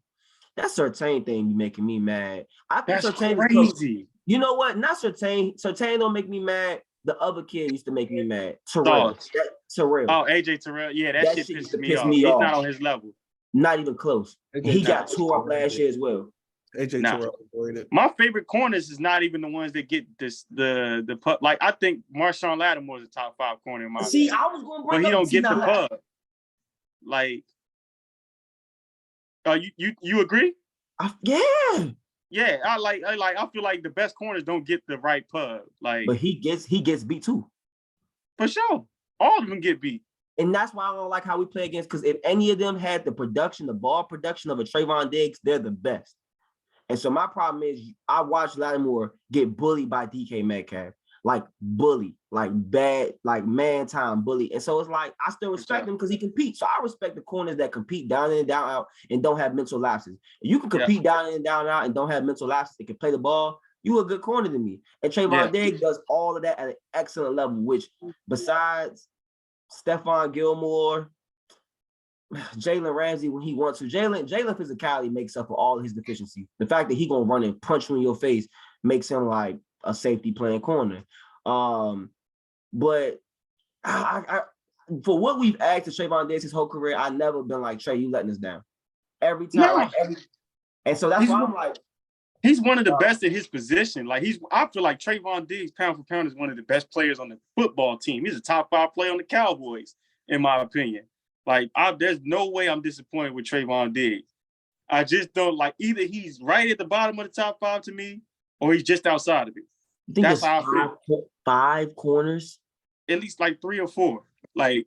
that Surtain thing be making me mad. I think that's Surtain crazy. You know what? Not Surtain. Surtain don't make me mad. The other kid used to make me mad. Terrell. Oh, AJ Terrell. Yeah, that shit pissed me off. He's not on his level. Not even close. He got tore up last year as well. AJ Terrell. My favorite corners is not even the ones that get the pub. Like I think Marshawn Lattimore is a top 5 corner in my opinion. I was going to bring but he don't get the pub. Like, you agree? Yeah. Yeah, I feel like the best corners don't get the right pub. Like, but he gets beat too. For sure. All of them get beat. And that's why I don't like how we play against, because if any of them had the ball production of a Trayvon Diggs, they're the best. And so my problem is I watched Lattimore get bullied by DK Metcalf. Like bully, like bad, like man time bully. And so it's like, I still respect him because he competes. So I respect the corners that compete down in and down out and don't have mental lapses. If you can compete down in and down out and don't have mental lapses and can play the ball, you a good corner to me. And Trayvon Diggs does all of that at an excellent level, which besides Stephon Gilmore, Jalen Ramsey when he wants to, Jalen physicality makes up for all his deficiency. The fact that he gonna run and punch you in your face makes him like a safety playing corner. But I for what we've asked to Trayvon Diggs his whole career, I've never been like, Trey, you letting us down. Every time, and so that's why I'm like, he's one of the best at his position. Like I feel like Trayvon Diggs, pound for pound, is one of the best players on the football team. He's a top 5 player on the Cowboys, in my opinion. Like there's no way I'm disappointed with Trayvon Diggs. I just don't like either he's right at the bottom of the top 5 to me, or he's just outside of it. You think that's how I feel. 5 corners? At least like 3 or 4. Like,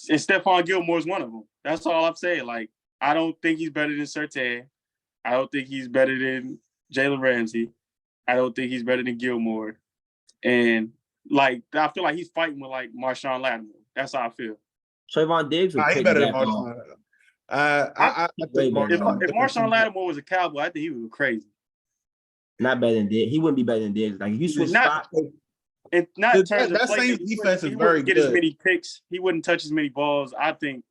and Stephon Gilmore is one of them. That's all I'm saying. Like, I don't think he's better than Surtain. I don't think he's better than Jalen Ramsey. I don't think he's better than Gilmore. And like, I feel like he's fighting with like Marshawn Lattimore. That's how I feel. Trayvon Diggs would he's better than Marshawn. I think if Marshawn Lattimore was a Cowboy, I think he would go crazy. Not better than Diggs. He wouldn't be better than Diggs. Like if you switch spots. And not in terms of that same defense is very good. Get as many picks. He wouldn't touch as many balls. I think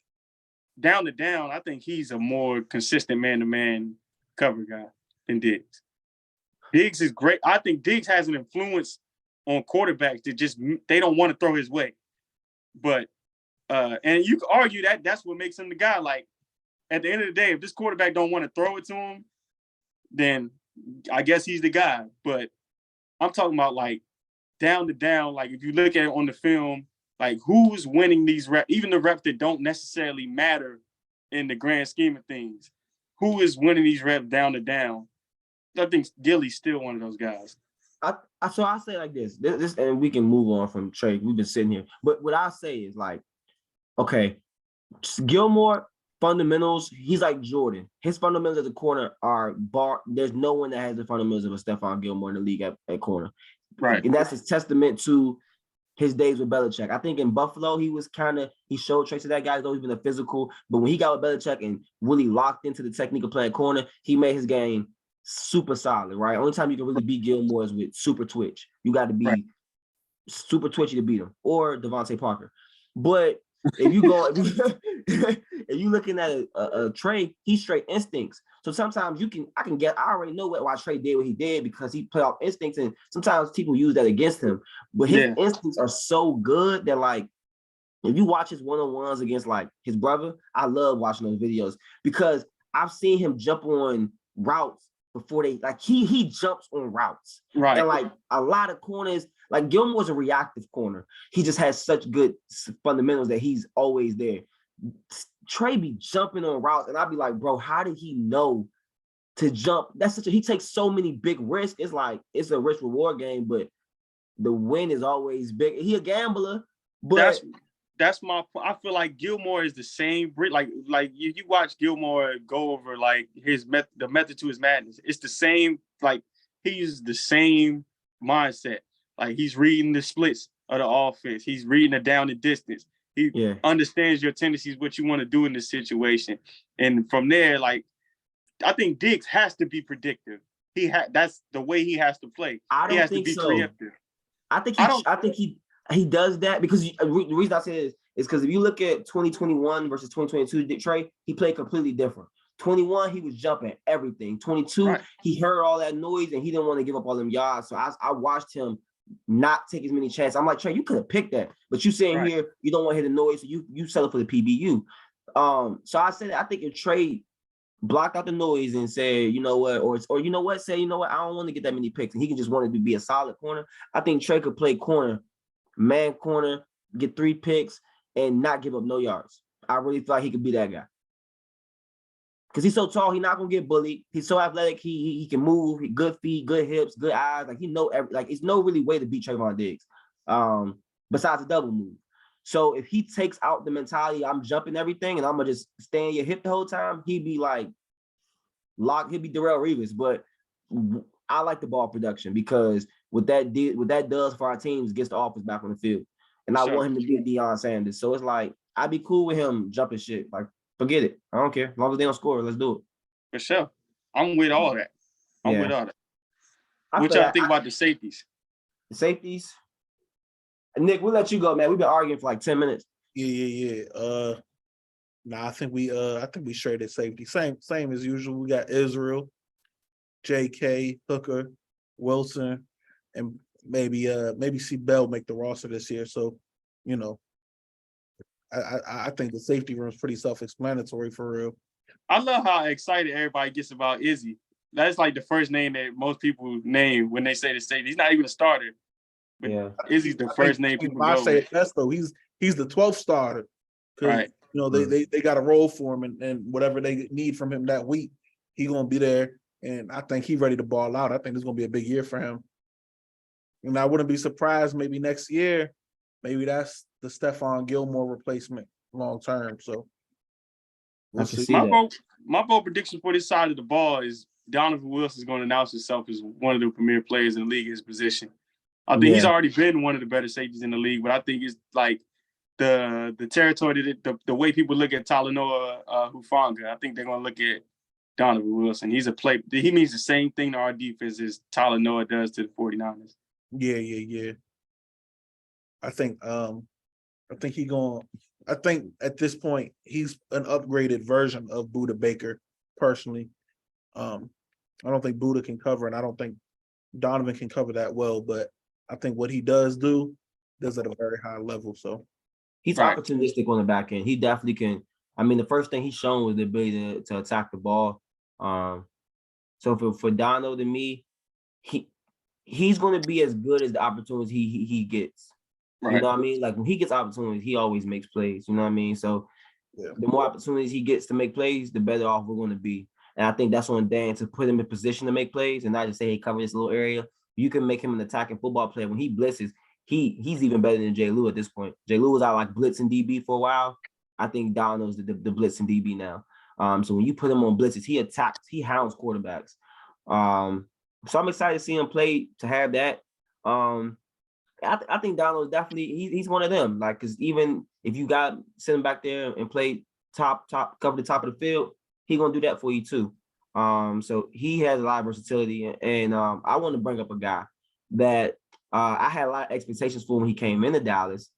down to down, I think he's a more consistent man-to-man cover guy than Diggs. Diggs is great. I think Diggs has an influence on quarterbacks that just they don't want to throw his way. But and you could argue that that's what makes him the guy. Like at the end of the day, if this quarterback don't want to throw it to him, then I guess he's the guy. But I'm talking about like down to down. Like if you look at it on the film, like who's winning these reps, even the reps that don't necessarily matter in the grand scheme of things, who is winning these reps down to down? I think Gilly's still one of those guys. So I say like this, and we can move on from Trey. We've been sitting here, but what I say is like, okay, Gilmore fundamentals. He's like Jordan. His fundamentals as a corner are bar. There's no one that has the fundamentals of a Stephon Gilmore in the league at corner, Right? And that's his testament to his days with Belichick. I think in Buffalo, he showed traits of that guy. He's always been a physical, but when he got with Belichick and really locked into the technique of playing corner, he made his game super solid, right? Only time you can really beat Gilmore is with super twitch. You got to be super twitchy to beat him, or Devontae Parker. But if you go, if you looking at a Trey, he's straight instincts. So sometimes I already know why Trey did what he did because he played off instincts, and sometimes people use that against him. But his instincts are so good that like, if you watch his one-on-ones against like his brother, I love watching those videos because I've seen him jump on routes before they like he jumps on routes. Right. And like a lot of corners, like Gilmore's a reactive corner. He just has such good fundamentals that he's always there. Trey be jumping on routes, and I'd be like, bro, how did he know to jump? He takes so many big risks. It's like it's a risk reward game, but the win is always big. He a gambler, but that's my point. I feel like Gilmore is the same. Like you watch Gilmore go over like the method to his madness. It's the same. Like he uses the same mindset. Like he's reading the splits of the offense. He's reading the down and distance. He understands your tendencies, what you want to do in this situation, and from there, like I think Diggs has to be predictive. That's the way he has to play. I don't think so. Preemptive. I think he does that because the reason I say this is because if you look at 2021 versus 2022, Trey, he played completely different. 21, he was jumping everything. 22, he heard all that noise and he didn't want to give up all them yards. So I watched him not take as many chances. I'm like, Trey, you could have picked that, but you sitting here, you don't want to hear the noise, so you settle for the PBU. So I said, I think if Trey blocked out the noise and said, you know what, or you know what, say, you know what, I don't want to get that many picks, and he can just want to be a solid corner. I think Trey could play corner, man corner, get 3 picks, and not give up no yards. I really thought he could be that guy. Because he's so tall, he's not gonna get bullied. He's so athletic, he can move, good feet, good hips, good eyes. Like it's no really way to beat Trayvon Diggs, besides a double move. So if he takes out the mentality, I'm jumping everything and I'm gonna just stay in your hip the whole time, he'd be like he'd be Darrelle Revis. But I like the ball production because what that does for our teams gets the offense back on the field. And I want him to be Deion Sanders. So it's like I'd be cool with him jumping shit. Like, forget it. I don't care. As long as they don't score, let's do it. For sure. I'm with all that. With all that. What y'all think about the safeties? The safeties? Nick, we'll let you go, man. We've been arguing for like 10 minutes. Yeah. I think we straight at safety. Same as usual. We got Israel, JK, Hooker, Wilson, and maybe see Bell make the roster this year. So, you know, I think the safety room is pretty self-explanatory for real. I love how excited everybody gets about Izzy. That's like the first name that most people name when they say the safety. He's not even a starter. But Izzy's the first name people go say it best though. He's the 12th starter. Right. You know, they got a role for him and whatever they need from him that week, he's gonna be there. And I think he's ready to ball out. I think it's gonna be a big year for him. And I wouldn't be surprised maybe next year, maybe that's the Stephon Gilmore replacement long term. So we'll see. My bold prediction for this side of the ball is Donovan Wilson is going to announce himself as one of the premier players in the league in his position. I think he's already been one of the better safeties in the league, but I think it's like the territory, the way people look at Talanoa Hufanga, I think they're going to look at Donovan Wilson. He means the same thing to our defense as Talanoa does to the 49ers. Yeah. I think I think at this point he's an upgraded version of Buda Baker. Personally, I don't think Buda can cover, and I don't think Donovan can cover that well. But I think what he does at a very high level. So He's opportunistic on the back end. He definitely can. I mean, the first thing he's shown was the ability to attack the ball. So for Dono, to me, he's going to be as good as the opportunities he gets. Right. You know what I mean? Like when he gets opportunities, he always makes plays. You know what I mean? So the more opportunities he gets to make plays, the better off we're going to be. And I think that's on Dan to put him in position to make plays and not just say, hey, cover this little area. You can make him an attacking football player. When he blitzes, he's even better than Jay Lou at this point. Jay Lou was out like blitzing DB for a while. I think Dono's the blitzing DB now. So when you put him on blitzes, he attacks, he hounds quarterbacks. So I'm excited to see him play, to have that. I think Dono is definitely he's one of them. Like, because even if you got send him back there and play top cover the top of the field, he gonna do that for you too. So he has a lot of versatility, and I want to bring up a guy that I had a lot of expectations for when he came into Dallas.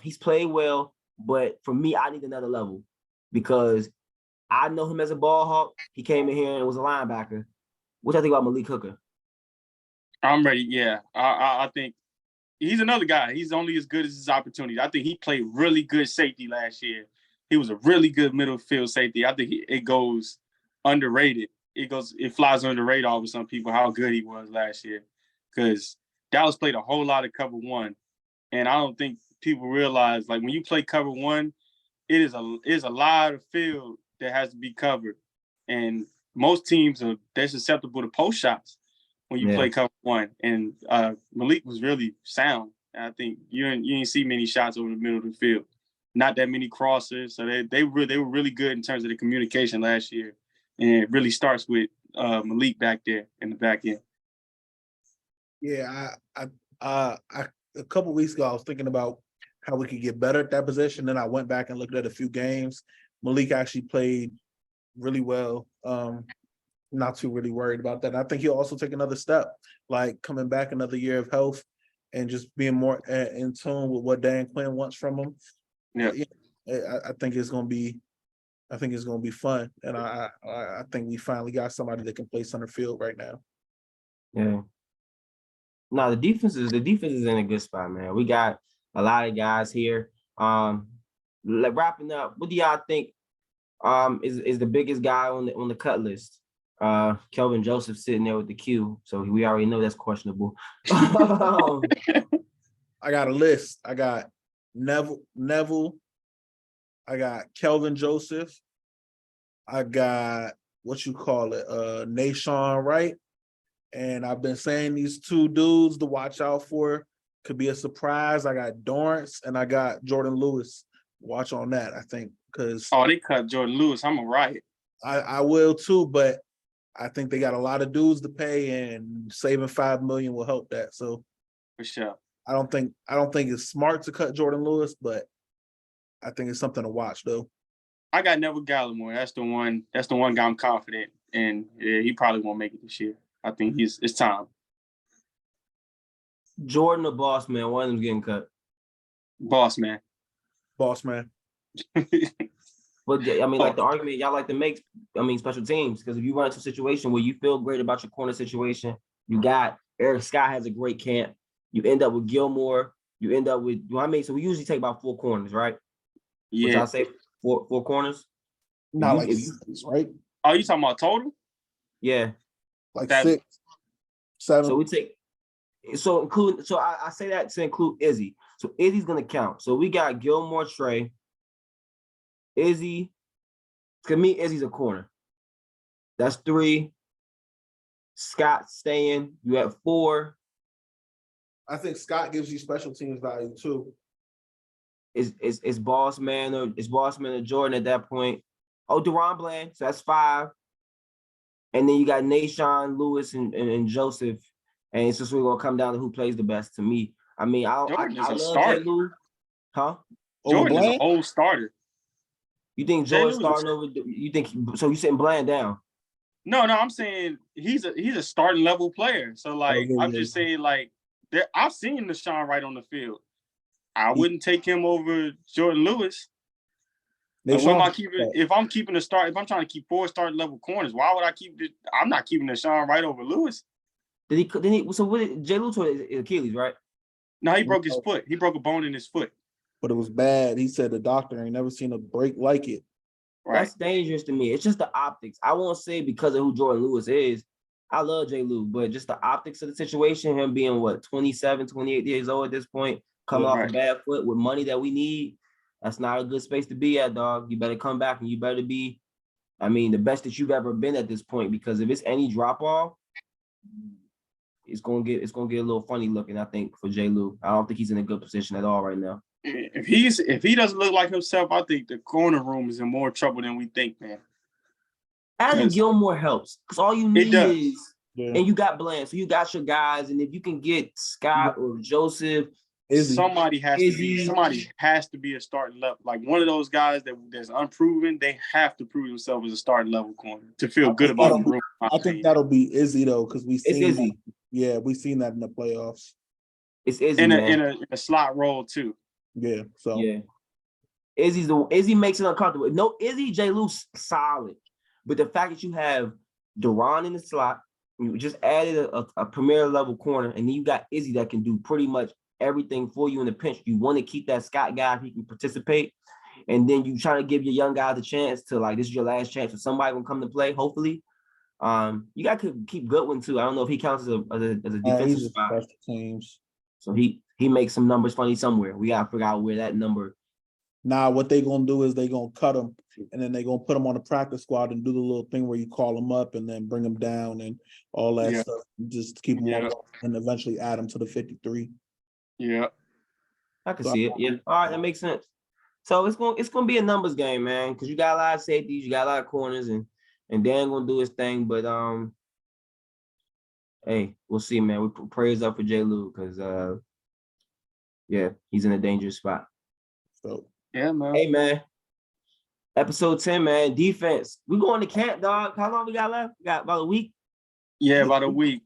He's played well, but for me, I need another level because I know him as a ball hawk. He came in here and was a linebacker. What I think about Malik Hooker? I'm ready. Yeah, I think he's another guy. He's only as good as his opportunity. I think he played really good safety last year. He was a really good middle field safety. I think it goes underrated. It flies under the radar with some people how good he was last year, because Dallas played a whole lot of cover one, and I don't think people realize, like, when you play cover one, it is a lot of field that has to be covered, and most teams they're susceptible to post shots when you play cover one. And Malik was really sound. I think you didn't see many shots over the middle of the field, not that many crossers. So they were really good in terms of the communication last year, and it really starts with Malik back there in the back end. Yeah, I a couple weeks ago I was thinking about how we could get better at that position. Then I went back and looked at a few games. Malik actually played really well. Not too really worried about that. I think he'll also take another step, like coming back another year of health and just being more in tune with what Dan Quinn wants from him. Yeah, I think it's gonna be fun, and I think we finally got somebody that can play center field right now. Yeah. No, the defense is in a good spot, man. We got a lot of guys here. Wrapping up, what do y'all think is the biggest guy on the cut list? Kelvin Joseph sitting there with the Q, so we already know that's questionable. I got a list. I got Neville. I got Kelvin Joseph. I got Nashawn Wright. And I've been saying these two dudes to watch out for could be a surprise. I got Dorrance and I got Jordan Lewis. Watch on that, I think, because they cut Jordan Lewis. I'm a riot. I will too, but I think they got a lot of dues to pay, and saving $5 million will help that. So For sure. I don't think it's smart to cut Jordan Lewis, but I think it's something to watch though. I got Neville Gallimore. That's the one guy I'm confident in. Yeah, he probably won't make it this year. I think it's time. Jordan or Boss Man, one of them's getting cut. Boss man. But I mean, like the argument y'all like to make, special teams, because if you run into a situation where you feel great about your corner situation, you got Eric Scott has a great camp. You end up with Gilmore. You end up with, so we usually take about 4 corners, right? Yeah. Which I say four corners. not like 6, right? Oh, you talking about total? Yeah. Like 6, 7. So we take, I say that to include Izzy. So Izzy's gonna count. So we got Gilmore, Trey, Izzy. To me, Izzy's a corner. That's 3. Scott staying. You have 4. I think Scott gives you special teams value too. Is Boss Man or Jordan at that point? Oh, Deron Bland. So that's 5. And then you got Nashawn, Lewis, and Joseph. And it's just gonna come down to who plays the best to me. I mean, I love Jay Lou. Huh? Jordan is an old starter. You think Jordan's starting over? You think so? You sitting Bland down? No, I'm saying he's a starting level player. So like, I'm just saying, like, I've seen Nashawn Wright on the field. I wouldn't take him over Jordan Lewis. They What am showing I keeping? If I'm keeping a start, if I'm trying to keep 4 starting level corners, why would I keep it? I'm not keeping Deshaun Wright over Lewis. So what did Jay Lou tore his Achilles, right? No, he broke his foot. He broke a bone in his foot. but it was bad. He said the doctor ain't never seen a break like it. Right. That's dangerous to me. It's just the optics. I won't say because of who Jordan Lewis is. I love Jay Lou, but just the optics of the situation, him being what, 27, 28 years old at this point, coming off a bad foot with money that we need, that's not a good space to be at, dog. You better come back and you better be, I mean, the best that you've ever been at this point, because if it's any drop off, it's gonna get a little funny looking, I think, for Jay Lou. I don't think he's in a good position at all right now. If he doesn't look like himself, I think the corner room is in more trouble than we think, man. Adding Gilmore helps because all you need is, and you got Bland, so you got your guys, and if you can get Scott or Joseph, somebody has to be a starting level, like one of those guys that's unproven. They have to prove themselves as a starting level corner to feel good about the room. I think that'll be Izzy though, because we've seen Izzy. We've seen that in the playoffs. It's Izzy in a slot role too. Yeah. So yeah, Izzy makes it uncomfortable. No, Izzy J. Lu's solid, but the fact that you have Duran in the slot, you just added a premier level corner, and then you got Izzy that can do pretty much everything for you in the pinch. You want to keep that Scott guy if he can participate, and then you try to give your young guys a chance to, like, this is your last chance for somebody will come to play. Hopefully, you got to keep Goodwin too. I don't know if he counts as a defensive spot. So he makes some numbers funny somewhere. We gotta figure out where that number. Nah, what they gonna do is they gonna cut him, and then they gonna put him on the practice squad and do the little thing where you call him up and then bring him down and all that stuff. Just keep him on and eventually add him to the 53. Yeah, I can see it. Yeah, all right, that makes sense. So it's gonna be a numbers game, man, because you got a lot of safeties, you got a lot of corners, and Dan gonna do his thing. But hey, we'll see, man. We put prayers up for J. Lou because he's in a dangerous spot. So yeah, man. Hey, man. Episode 10, man. Defense. We going to camp, dog. How long we got left? We got about a week. Yeah, about a week.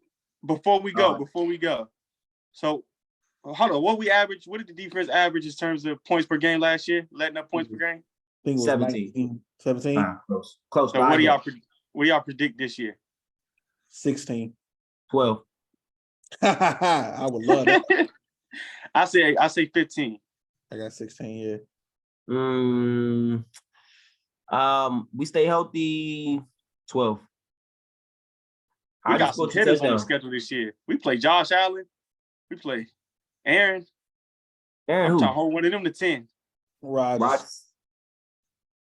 Before we go. So hold on. What did the defense average in terms of points per game last year? Letting up points per game? I think it was 17. 17? Close. So what do y'all predict this year? 16. 12. I would love that. I say 15. I got 16, We stay healthy, 12. We got some hitters on the schedule this year. We play Josh Allen. We play Aaron. I'm who? trying to hold one of them to 10. Rodgers.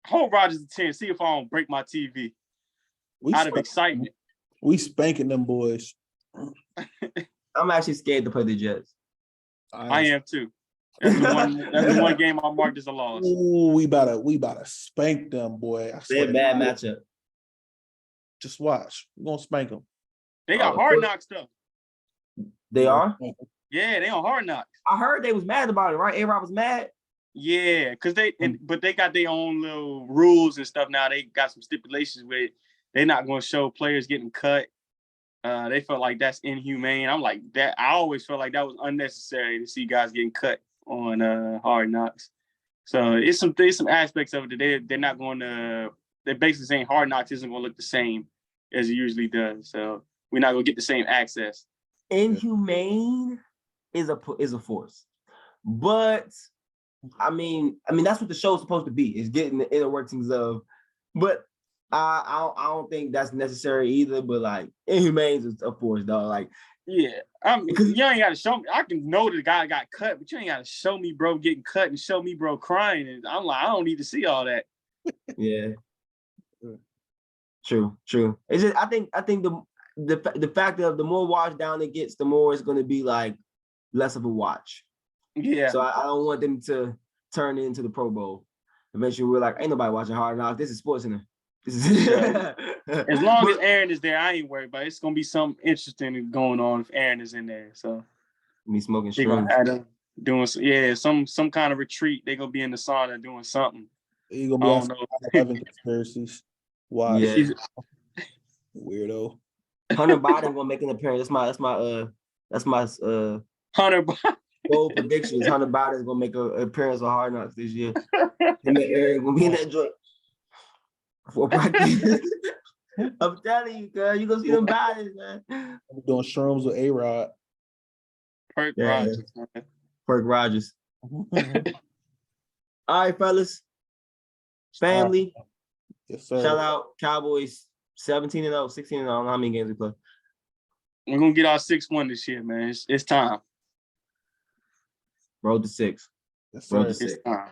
Hold Rodgers to 10. See if I don't break my TV. Out of excitement. We spanking them boys. I'm actually scared to play the Jets. I am too. That's the one game I marked as a loss. Ooh, we about to spank them, boy. They're a bad matchup. Just watch. We're gonna spank them. They got Hard Knocks though. They are? Yeah, they on Hard Knocks. I heard they was mad about it, right? A-Rod was mad. Yeah, because but they got their own little rules and stuff now. They got some stipulations where they're not going to show players getting cut. They felt like that's inhumane. I'm like that. I always felt like that was unnecessary to see guys getting cut on Hard Knocks. So there's some aspects of it that they're not going to. They're basically saying Hard Knocks isn't going to look the same as it usually does. So we're not going to get the same access. Inhumane is a force, but I mean that's what the show's supposed to be, is getting the inner workings of. But I don't think that's necessary either. But like, inhumane is a force, dog. Like, yeah, because you ain't got to show me. I can know the guy got cut, but you ain't got to show me bro getting cut and show me bro crying. And I'm like, I don't need to see all that. Yeah. True. It's just I think the fact of the more watch down it gets, the more it's going to be like less of a watch. Yeah. So I don't want them to turn it into the Pro Bowl. Eventually, we're like, ain't nobody watching Hard Knocks. This is SportsCenter. This is as long as Aaron is there, I ain't worried about it. It's gonna be something interesting going on if Aaron is in there. So me smoking shrooms. Doing some kind of retreat. They're gonna be in the sauna doing something. You're gonna be on 11 conspiracies. Why? Yeah. Weirdo. Hunter Biden gonna make an appearance. That's my Hunter Biden. bold predictions. Hunter Biden's gonna make an appearance on Hard Knocks this year. And Eric will be in that joint for practice. I'm telling you, girl, you gonna see them Bidens, man. I'm doing shrooms with A-Rod. Perk Yeah. Rogers, man. Perk Rogers. All right, fellas. Family. Yes, sir. Shout out Cowboys 17-0, 16-0. I don't know how many games we play. We're gonna get our 6-1 this year, man. It's time. Road to 6. Yes, Road sir. to 6. It's time.